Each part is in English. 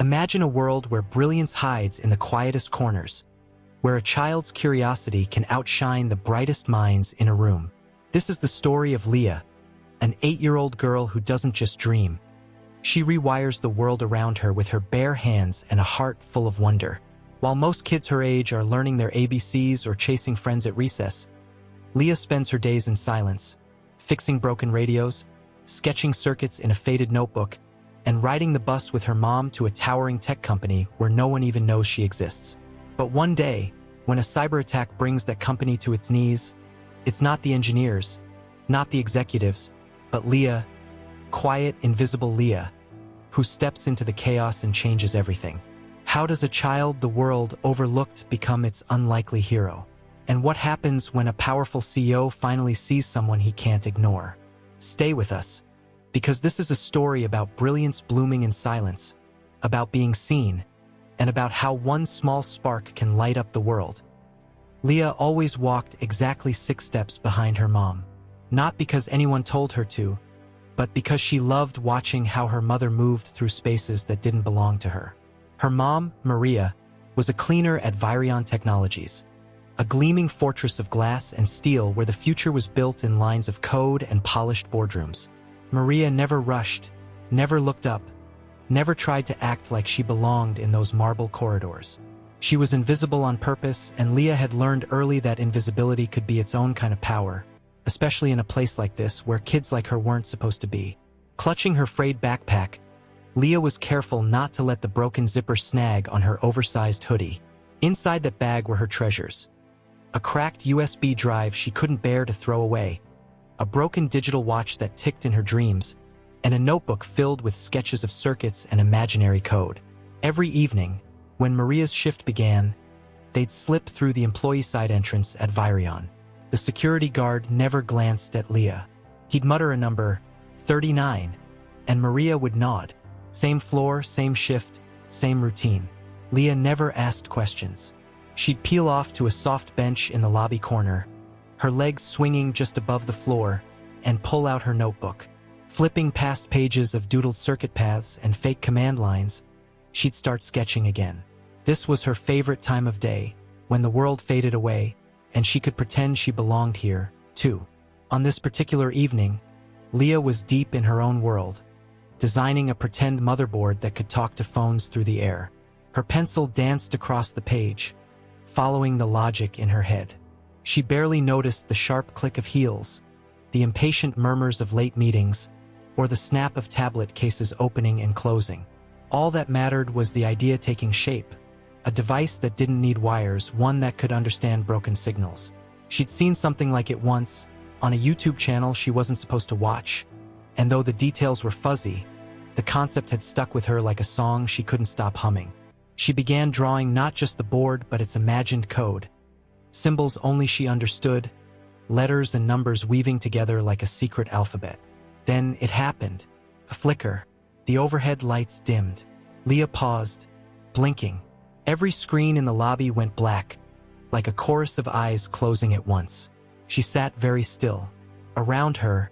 Imagine a world where brilliance hides in the quietest corners, where a child's curiosity can outshine the brightest minds in a room. This is the story of Leah, an 8-year-old girl who doesn't just dream. She rewires the world around her with her bare hands and a heart full of wonder. While most kids her age are learning their ABCs or chasing friends at recess, Leah spends her days in silence, fixing broken radios, sketching circuits in a faded notebook, and riding the bus with her mom to a towering tech company where no one even knows she exists. But one day, when a cyber attack brings that company to its knees, it's not the engineers, not the executives, but Leah, quiet, invisible Leah, who steps into the chaos and changes everything. How does a child the world overlooked become its unlikely hero? And what happens when a powerful CEO finally sees someone he can't ignore? Stay with us, because this is a story about brilliance blooming in silence, about being seen, and about how one small spark can light up the world. Leah always walked exactly 6 steps behind her mom, not because anyone told her to, but because she loved watching how her mother moved through spaces that didn't belong to her. Her mom, Maria, was a cleaner at Virion Technologies, a gleaming fortress of glass and steel where the future was built in lines of code and polished boardrooms. Maria never rushed, never looked up, never tried to act like she belonged in those marble corridors. She was invisible on purpose, and Leah had learned early that invisibility could be its own kind of power, especially in a place like this where kids like her weren't supposed to be. Clutching her frayed backpack, Leah was careful not to let the broken zipper snag on her oversized hoodie. Inside that bag were her treasures. A cracked USB drive she couldn't bear to throw away, a broken digital watch that ticked in her dreams, and a notebook filled with sketches of circuits and imaginary code. Every evening, when Maria's shift began, they'd slip through the employee side entrance at Virion. The security guard never glanced at Leah. He'd mutter a number, 39, and Maria would nod. Same floor, same shift, same routine. Leah never asked questions. She'd peel off to a soft bench in the lobby corner, her legs swinging just above the floor, and pull out her notebook. Flipping past pages of doodled circuit paths and fake command lines, she'd start sketching again. This was her favorite time of day, when the world faded away, and she could pretend she belonged here, too. On this particular evening, Leah was deep in her own world, designing a pretend motherboard that could talk to phones through the air. Her pencil danced across the page, following the logic in her head. She barely noticed the sharp click of heels, the impatient murmurs of late meetings, or the snap of tablet cases opening and closing. All that mattered was the idea taking shape, a device that didn't need wires, one that could understand broken signals. She'd seen something like it once, on a YouTube channel she wasn't supposed to watch, and though the details were fuzzy, the concept had stuck with her like a song she couldn't stop humming. She began drawing not just the board but its imagined code, symbols only she understood, letters and numbers weaving together like a secret alphabet. Then it happened. A flicker. The overhead lights dimmed. Leah paused, blinking. Every screen in the lobby went black, like a chorus of eyes closing at once. She sat very still. Around her,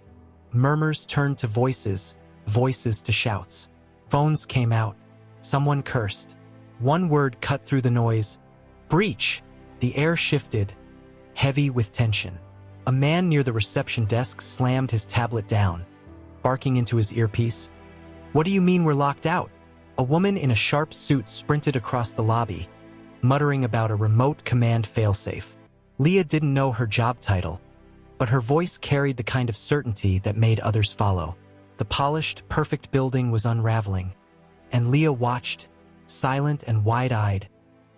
murmurs turned to voices, voices to shouts. Phones came out. Someone cursed. One word cut through the noise. Breach! The air shifted, heavy with tension. A man near the reception desk slammed his tablet down, barking into his earpiece. What do you mean we're locked out? A woman in a sharp suit sprinted across the lobby, muttering about a remote command failsafe. Leah didn't know her job title, but her voice carried the kind of certainty that made others follow. The polished, perfect building was unraveling, and Leah watched, silent and wide-eyed,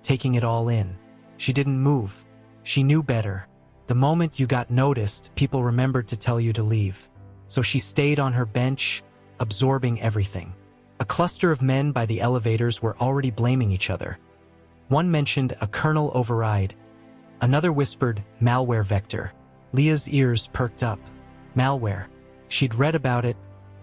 taking it all in. She didn't move. She knew better. The moment you got noticed, people remembered to tell you to leave. So she stayed on her bench, absorbing everything. A cluster of men by the elevators were already blaming each other. One mentioned a kernel override. Another whispered, malware vector. Leah's ears perked up. Malware. She'd read about it,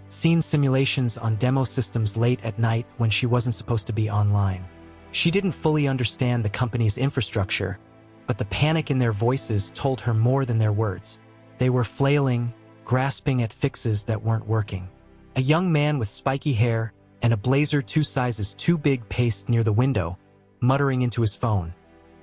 seen simulations on demo systems late at night when she wasn't supposed to be online. She didn't fully understand the company's infrastructure, but the panic in their voices told her more than their words. They were flailing, grasping at fixes that weren't working. A young man with spiky hair, and a blazer 2 sizes too big paced near the window, muttering into his phone.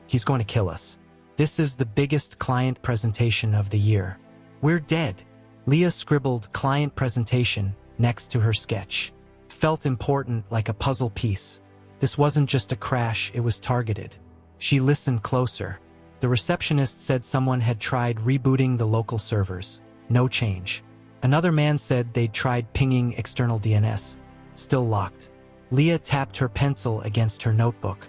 He's going to kill us. This is the biggest client presentation of the year. We're dead. Leah scribbled client presentation next to her sketch. Felt important, like a puzzle piece. This wasn't just a crash, it was targeted. She listened closer. The receptionist said someone had tried rebooting the local servers. No change. Another man said they'd tried pinging external DNS. Still locked. Leah tapped her pencil against her notebook.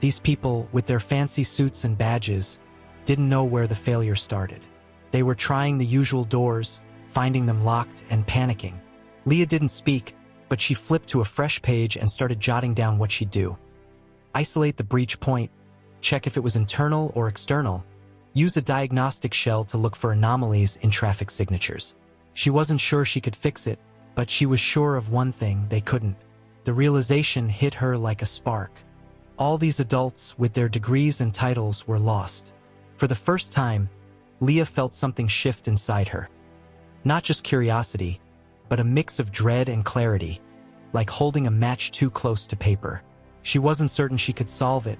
These people, with their fancy suits and badges, didn't know where the failure started. They were trying the usual doors, finding them locked and panicking. Leah didn't speak, but she flipped to a fresh page and started jotting down what she'd do. Isolate the breach point, check if it was internal or external, use a diagnostic shell to look for anomalies in traffic signatures. She wasn't sure she could fix it, but she was sure of one thing: they couldn't. The realization hit her like a spark. All these adults with their degrees and titles were lost. For the first time, Leah felt something shift inside her. Not just curiosity, but a mix of dread and clarity, like holding a match too close to paper. She wasn't certain she could solve it,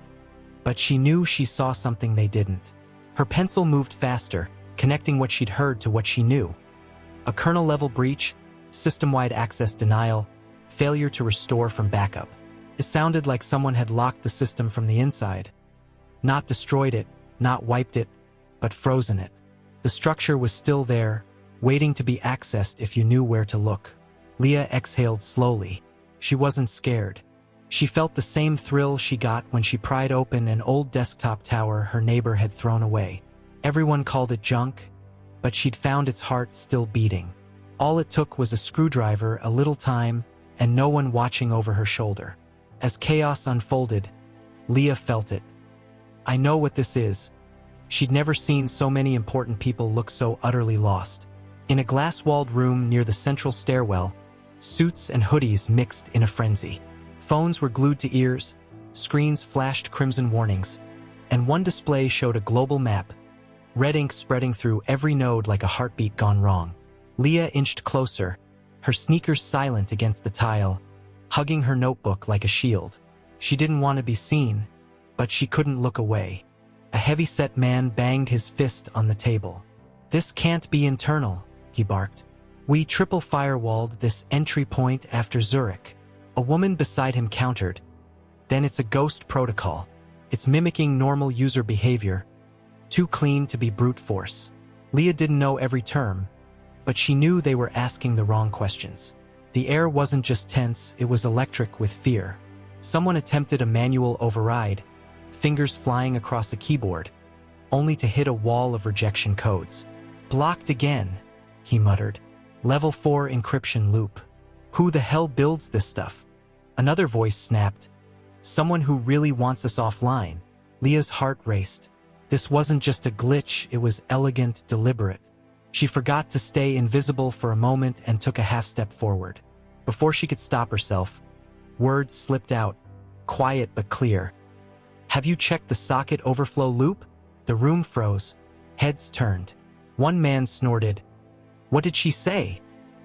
but she knew she saw something they didn't. Her pencil moved faster, connecting what she'd heard to what she knew. A kernel-level breach, system-wide access denial, failure to restore from backup. It sounded like someone had locked the system from the inside. Not destroyed it, not wiped it, but frozen it. The structure was still there, waiting to be accessed if you knew where to look. Leah exhaled slowly. She wasn't scared. She felt the same thrill she got when she pried open an old desktop tower her neighbor had thrown away. Everyone called it junk, but she'd found its heart still beating. All it took was a screwdriver, a little time, and no one watching over her shoulder. As chaos unfolded, Leah felt it. I know what this is. She'd never seen so many important people look so utterly lost. In a glass-walled room near the central stairwell, suits and hoodies mixed in a frenzy. Phones were glued to ears, screens flashed crimson warnings, and one display showed a global map, red ink spreading through every node like a heartbeat gone wrong. Leah inched closer, her sneakers silent against the tile, hugging her notebook like a shield. She didn't want to be seen, but she couldn't look away. A heavy-set man banged his fist on the table. "This can't be internal," he barked. "We triple firewalled this entry point after Zurich." A woman beside him countered. "Then it's a ghost protocol. It's mimicking normal user behavior. Too clean to be brute force." Leah didn't know every term, but she knew they were asking the wrong questions. The air wasn't just tense, it was electric with fear. Someone attempted a manual override, fingers flying across a keyboard, only to hit a wall of rejection codes. "Blocked again," he muttered. "Level 4 encryption loop. Who the hell builds this stuff?" Another voice snapped. "Someone who really wants us offline." Leah's heart raced. This wasn't just a glitch, it was elegant, deliberate. She forgot to stay invisible for a moment and took a half step forward. Before she could stop herself, words slipped out, quiet but clear. "Have you checked the socket overflow loop?" The room froze. Heads turned. One man snorted. "What did she say?"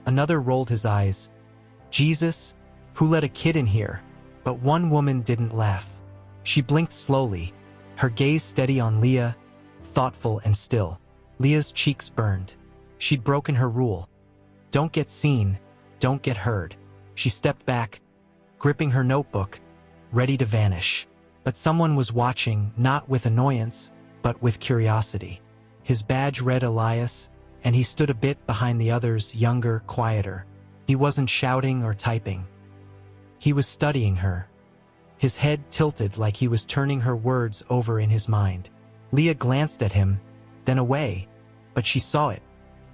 Another rolled his eyes. "Jesus, who let a kid in here?" But one woman didn't laugh. She blinked slowly, her gaze steady on Leah, thoughtful and still. Leah's cheeks burned. She'd broken her rule. Don't get seen, don't get heard. She stepped back, gripping her notebook, ready to vanish. But someone was watching, not with annoyance, but with curiosity. His badge read Elias, and he stood a bit behind the others, younger, quieter. He wasn't shouting or typing. He was studying her. His head tilted like he was turning her words over in his mind. Leah glanced at him, then away, but she saw it.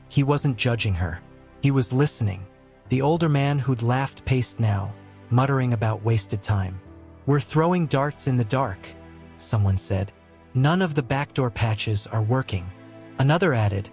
He wasn't judging her. He was listening. The older man who'd laughed paced now, muttering about wasted time. "We're throwing darts in the dark," someone said. "None of the backdoor patches are working." Another added,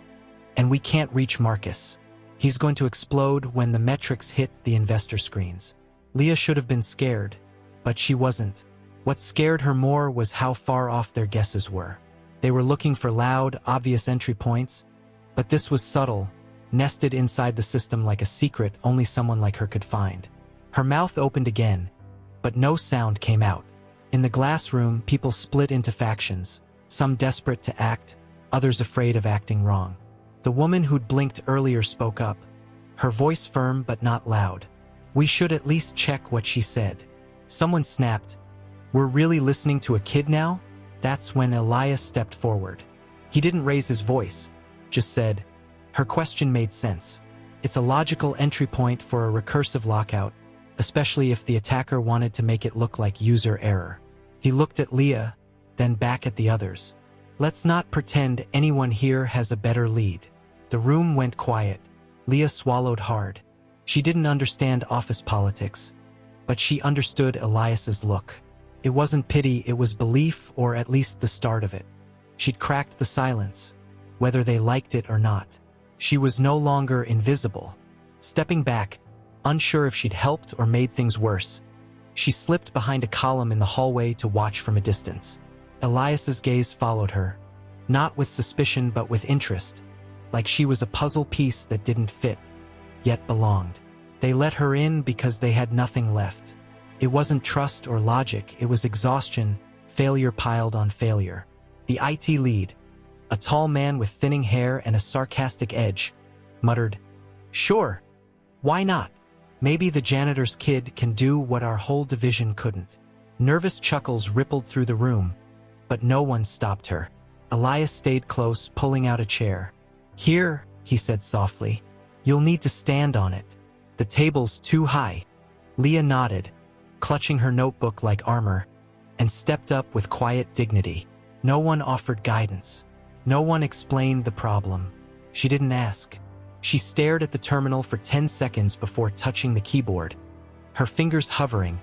"And we can't reach Marcus. He's going to explode when the metrics hit the investor screens." Leah should have been scared, but she wasn't. What scared her more was how far off their guesses were. They were looking for loud, obvious entry points, but this was subtle, nested inside the system like a secret only someone like her could find. Her mouth opened again, but no sound came out. In the glass room, people split into factions, some desperate to act, others afraid of acting wrong. The woman who'd blinked earlier spoke up, her voice firm but not loud. "We should at least check what she said." Someone snapped, "We're really listening to a kid now?" That's when Elias stepped forward. He didn't raise his voice, just said, "Her question made sense. It's a logical entry point for a recursive lockout, especially if the attacker wanted to make it look like user error." He looked at Leah, then back at the others. "Let's not pretend anyone here has a better lead." The room went quiet. Leah swallowed hard. She didn't understand office politics, but she understood Elias's look. It wasn't pity, it was belief, or at least the start of it. She'd cracked the silence, whether they liked it or not. She was no longer invisible. Stepping back, unsure if she'd helped or made things worse, she slipped behind a column in the hallway to watch from a distance. Elias's gaze followed her, not with suspicion but with interest, like she was a puzzle piece that didn't fit, yet belonged. They let her in because they had nothing left. It wasn't trust or logic, it was exhaustion, failure piled on failure. The IT lead, a tall man with thinning hair and a sarcastic edge, muttered, "Sure, why not? Maybe the janitor's kid can do what our whole division couldn't." Nervous chuckles rippled through the room, but no one stopped her. Elias stayed close, pulling out a chair. "Here," he said softly. "You'll need to stand on it. The table's too high." Leah nodded, clutching her notebook like armor, and stepped up with quiet dignity. No one offered guidance. No one explained the problem. She didn't ask. She stared at the terminal for 10 seconds before touching the keyboard, her fingers hovering,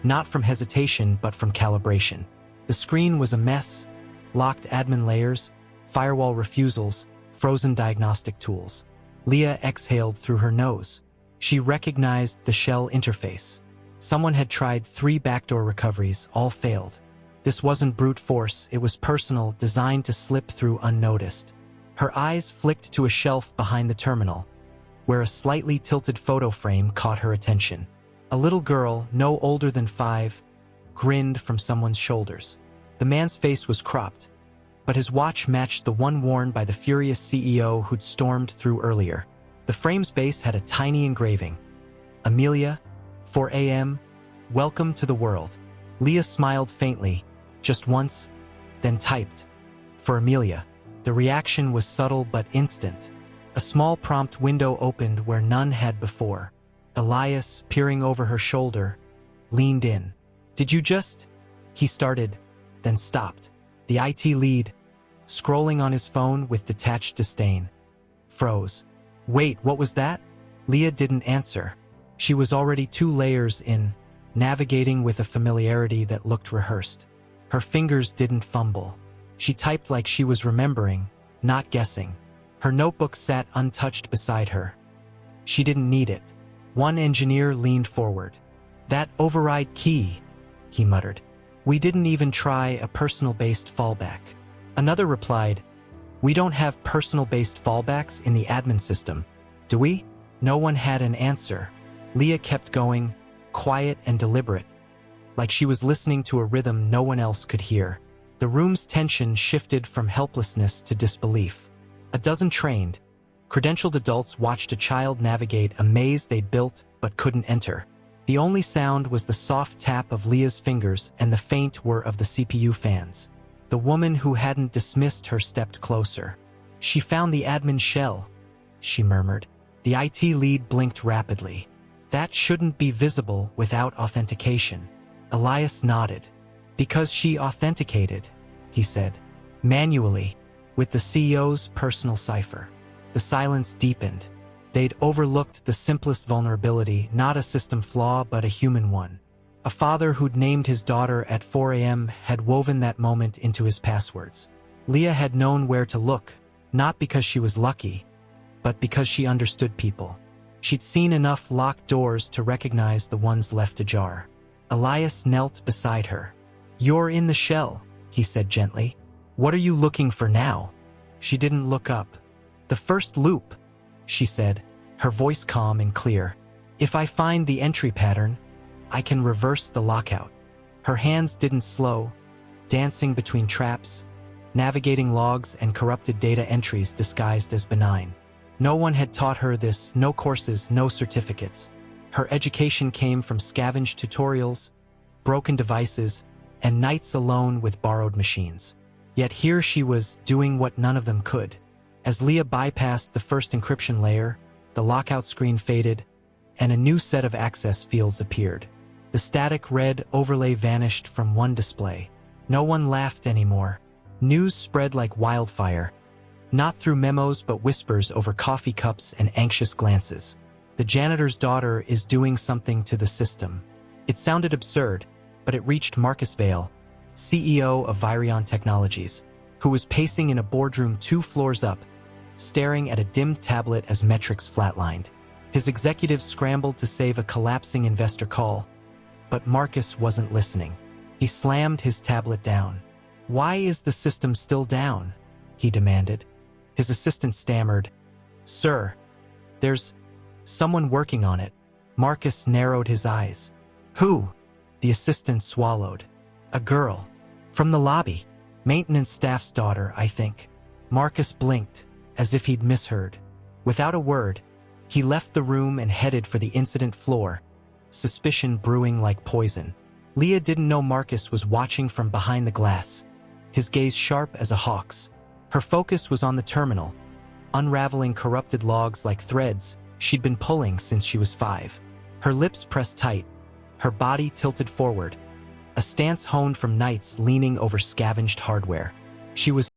not from hesitation but from calibration. The screen was a mess, locked admin layers, firewall refusals, frozen diagnostic tools. Leah exhaled through her nose. She recognized the shell interface. Someone had tried 3 backdoor recoveries, all failed. This wasn't brute force, it was personal, designed to slip through unnoticed. Her eyes flicked to a shelf behind the terminal, where a slightly tilted photo frame caught her attention. A little girl, no older than 5, grinned from someone's shoulders. The man's face was cropped, but his watch matched the one worn by the furious CEO who'd stormed through earlier. The frame's base had a tiny engraving. "Amelia, 4 a.m., welcome to the world." Leah smiled faintly, just once, then typed, "For Amelia." The reaction was subtle but instant. A small prompt window opened where none had before. Elias, peering over her shoulder, leaned in. "Did you just—" he started, then stopped. The IT lead, scrolling on his phone with detached disdain, froze. "Wait, what was that?" Leah didn't answer. She was already 2 layers in, navigating with a familiarity that looked rehearsed. Her fingers didn't fumble. She typed like she was remembering, not guessing. Her notebook sat untouched beside her. She didn't need it. One engineer leaned forward. "That override key," he muttered. "We didn't even try a personal-based fallback." Another replied, "We don't have personal-based fallbacks in the admin system, do we?" No one had an answer. Leah kept going, quiet and deliberate, like she was listening to a rhythm no one else could hear. The room's tension shifted from helplessness to disbelief. A dozen trained, credentialed adults watched a child navigate a maze they'd built but couldn't enter. The only sound was the soft tap of Leah's fingers and the faint whir of the CPU fans. The woman who hadn't dismissed her stepped closer. "She found the admin shell," she murmured. The IT lead blinked rapidly. "That shouldn't be visible without authentication." Elias nodded. "Because she authenticated," he said, "manually, with the CEO's personal cipher." The silence deepened. They'd overlooked the simplest vulnerability, not a system flaw but a human one. A father who'd named his daughter at 4 a.m. had woven that moment into his passwords. Leah had known where to look, not because she was lucky, but because she understood people. She'd seen enough locked doors to recognize the ones left ajar. Elias knelt beside her. "You're in the shell," he said gently. "What are you looking for now?" She didn't look up. "The first loop," she said, her voice calm and clear. If I find the entry pattern, I can reverse the lockout. Her hands didn't slow, dancing between traps, navigating logs and corrupted data entries disguised as benign. No one had taught her this, no courses, no certificates. Her education came from scavenged tutorials, broken devices, and nights alone with borrowed machines. Yet here she was, doing what none of them could. As Leah bypassed the first encryption layer, the lockout screen faded, and a new set of access fields appeared. The static red overlay vanished from one display. No one laughed anymore. News spread like wildfire, not through memos but whispers over coffee cups and anxious glances. The janitor's daughter is doing something to the system. It sounded absurd, but it reached Marcus Vale, CEO of Virion Technologies, who was pacing in a boardroom 2 floors up, staring at a dimmed tablet as metrics flatlined. His executives scrambled to save a collapsing investor call, but Marcus wasn't listening. He slammed his tablet down. "Why is the system still down?" he demanded. His assistant stammered, "Sir, there's someone working on it." Marcus narrowed his eyes. "Who?" The assistant swallowed. "A girl. From the lobby. Maintenance staff's daughter, I think." Marcus blinked, as if he'd misheard. Without a word, he left the room and headed for the incident floor, suspicion brewing like poison. Leah didn't know Marcus was watching from behind the glass, his gaze sharp as a hawk's. Her focus was on the terminal, unraveling corrupted logs like threads she'd been pulling since she was 5. Her lips pressed tight, her body tilted forward, a stance honed from nights leaning over scavenged hardware. She was